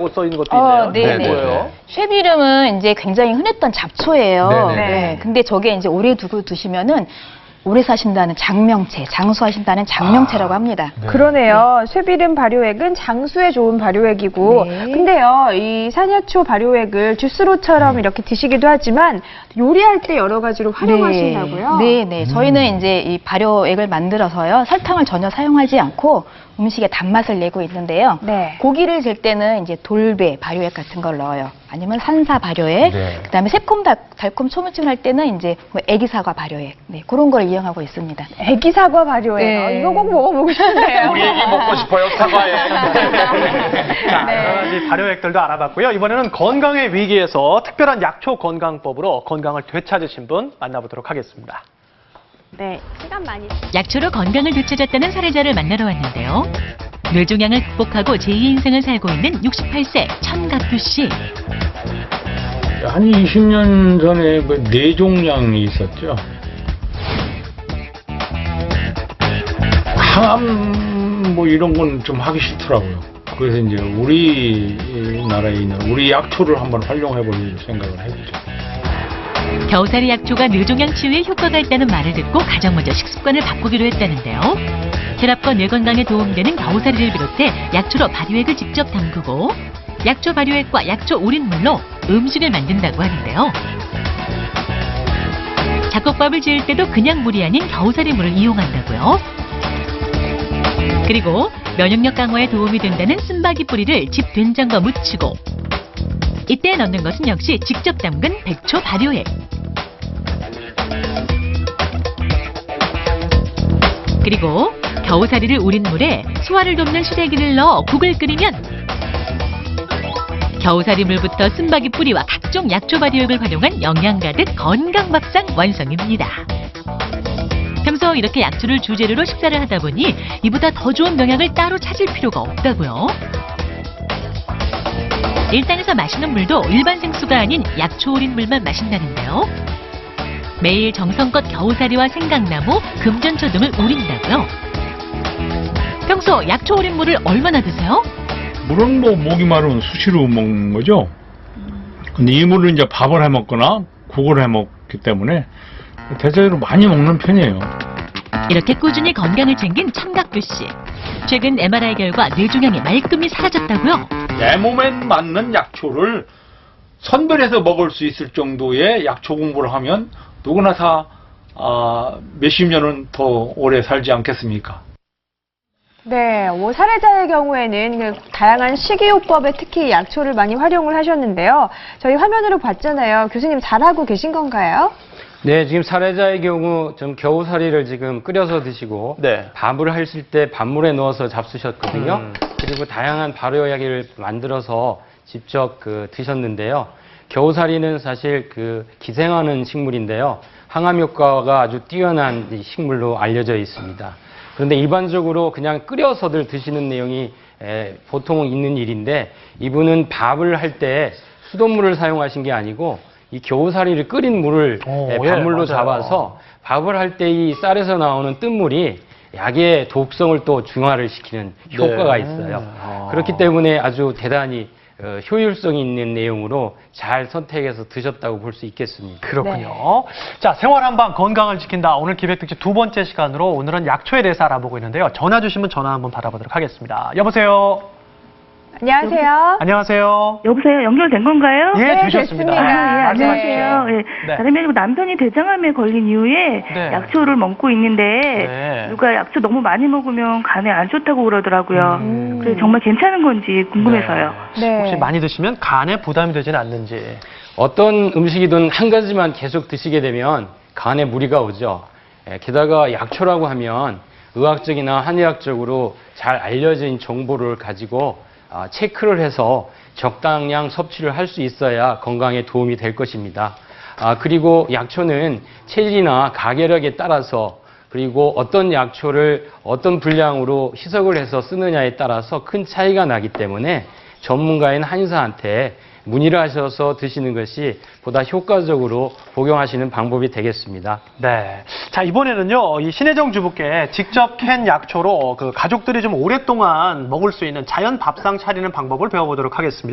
써 있는 것도 있네요. 네네. 뭐예요? 쇠비름은 이제 굉장히 흔했던 잡초예요. 네네. 네. 근데 저게 이제 오래 두고 드시면은 오래 사신다는 장명체, 장수하신다는 장명체라고 합니다. 네. 그러네요. 쇠비름 발효액은 장수에 좋은 발효액이고, 네. 근데요, 이 산야초 발효액을 주스로처럼 이렇게 드시기도 하지만 요리할 때 여러 가지로 활용하신다고요? 네. 저희는 이제 이 발효액을 만들어서요, 설탕을 전혀 사용하지 않고 음식에 단맛을 내고 있는데요. 네. 고기를 질 때는 이제 돌배 발효액 같은 걸 넣어요. 아니면 산사 발효액, 네. 그다음에 새콤 달콤 초무침을 할 때는 이제 뭐 애기사과 발효액, 네, 그런 걸 이용하고 있습니다. 애기 사과 발효액. 네. 이거 꼭 먹어보고 싶네요. 우리 애기 먹고 싶어요, 사과에. 자, 네. 여러 가지 발효액들도 알아봤고요. 이번에는 건강의 위기에서 특별한 약초 건강법으로 건강을 되찾으신 분 만나보도록 하겠습니다. 네, 시간 많이. 약초로 건강을 되찾았다는 사례자를 만나러 왔는데요. 뇌종양을 극복하고 제2의 인생을 살고 있는 68세 천갑규 씨. 한 20년 전에 뭐 뇌종양이 있었죠. 항암 뭐 이런 건 좀 하기 싫더라고요. 그래서 이제 우리나라에 있는 우리 약초를 한번 활용해 볼 생각을 해보죠. 겨우살이 약초가 뇌종양 치유에 효과가 있다는 말을 듣고 가장 먼저 식습관을 바꾸기로 했다는데요. 혈압과 뇌 건강에 도움되는 겨우살이를 비롯해 약초로 발효액을 직접 담그고 약초 발효액과 약초 우린물로 음식을 만든다고 하는데요. 잡곡밥을 지을 때도 그냥 물이 아닌 겨우살이 물을 이용한다고요. 그리고 면역력 강화에 도움이 된다는 쓴바기 뿌리를 집 된장과 무치고 이때 넣는 것은 역시 직접 담근 백초 발효액. 그리고 겨우살이를 우린 물에 소화를 돕는 시래기를 넣어 국을 끓이면 겨우살이 물부터 쓴바기 뿌리와 각종 약초 발효액을 활용한 영양 가득 건강 밥상 완성입니다. 평소 이렇게 약초를 주재료로 식사를 하다 보니 이보다 더 좋은 명약을 따로 찾을 필요가 없다고요. 일상에서 마시는 물도 일반 생수가 아닌 약초 우린 물만 마신다는데요. 매일 정성껏 겨우살이와 생강나무, 금전초 등을 우린다고요. 평소 약초 우린 물을 얼마나 드세요? 물은 뭐 목이 마르면 수시로 먹는 거죠. 근데 이 물을 이제 밥을 해 먹거나 국을 해 먹기 때문에 대체로 많이 먹는 편이에요. 이렇게 꾸준히 건강을 챙긴 천갑규 씨. 최근 MRI 결과 뇌종양이 말끔히 사라졌다고요. 내 몸에 맞는 약초를 선별해서 먹을 수 있을 정도의 약초 공부를 하면 누구나 다 몇십 년은 더 오래 살지 않겠습니까? 네, 사례자의 경우에는 그 다양한 식이요법에 특히 약초를 많이 활용을 하셨는데요. 저희 화면으로 봤잖아요. 교수님 잘하고 계신 건가요? 네, 지금 사례자의 경우 좀 겨우살이를 지금 끓여서 드시고 네. 밥을 하실 때 밥물에 넣어서 잡수셨거든요. 그리고 다양한 발효약을 만들어서 직접 드셨는데요. 겨우살이는 사실 기생하는 식물인데요. 항암 효과가 아주 뛰어난 이 식물로 알려져 있습니다. 그런데 일반적으로 그냥 끓여서들 드시는 내용이 보통 있는 일인데 이분은 밥을 할 때 수돗물을 사용하신 게 아니고 이 겨우살이를 끓인 물을 밥물로 맞아요. 잡아서 밥을 할 때 이 쌀에서 나오는 뜬물이 약의 독성을 또 중화를 시키는 효과가 있어요. 그렇기 때문에 아주 대단히 효율성이 있는 내용으로 잘 선택해서 드셨다고 볼 수 있겠습니다. 그렇군요. 자, 생활 한방 건강을 지킨다. 오늘 기획특집 두 번째 시간으로 오늘은 약초에 대해서 알아보고 있는데요. 전화 주시면 전화 한번 받아보도록 하겠습니다. 여보세요. 안녕하세요. 안녕하세요. 여보세요? 연결된 건가요? 예, 네, 되셨습니다. 됐습니다. 안녕하세요. 예. 네. 다름이 아니고 남편이 대장암에 걸린 이후에 네. 약초를 먹고 있는데 네. 누가 약초 너무 많이 먹으면 간에 안 좋다고 그러더라고요. 그래서 정말 괜찮은 건지 궁금해서요. 네. 혹시 많이 드시면 간에 부담이 되지는 않는지. 어떤 음식이든 한 가지만 계속 드시게 되면 간에 무리가 오죠. 게다가 약초라고 하면 의학적이나 한의학적으로 잘 알려진 정보를 가지고 체크를 해서 적당량 섭취를 할 수 있어야 건강에 도움이 될 것입니다. 그리고 약초는 체질이나 가결력에 따라서 그리고 어떤 약초를 어떤 분량으로 희석을 해서 쓰느냐에 따라서 큰 차이가 나기 때문에 전문가인 한의사한테 문의를 하셔서 드시는 것이 보다 효과적으로 복용하시는 방법이 되겠습니다. 네. 자, 이번에는요, 이 신혜정 주부께 직접 캔 약초로 가족들이 좀 오랫동안 먹을 수 있는 자연 밥상 차리는 방법을 배워보도록 하겠습니다.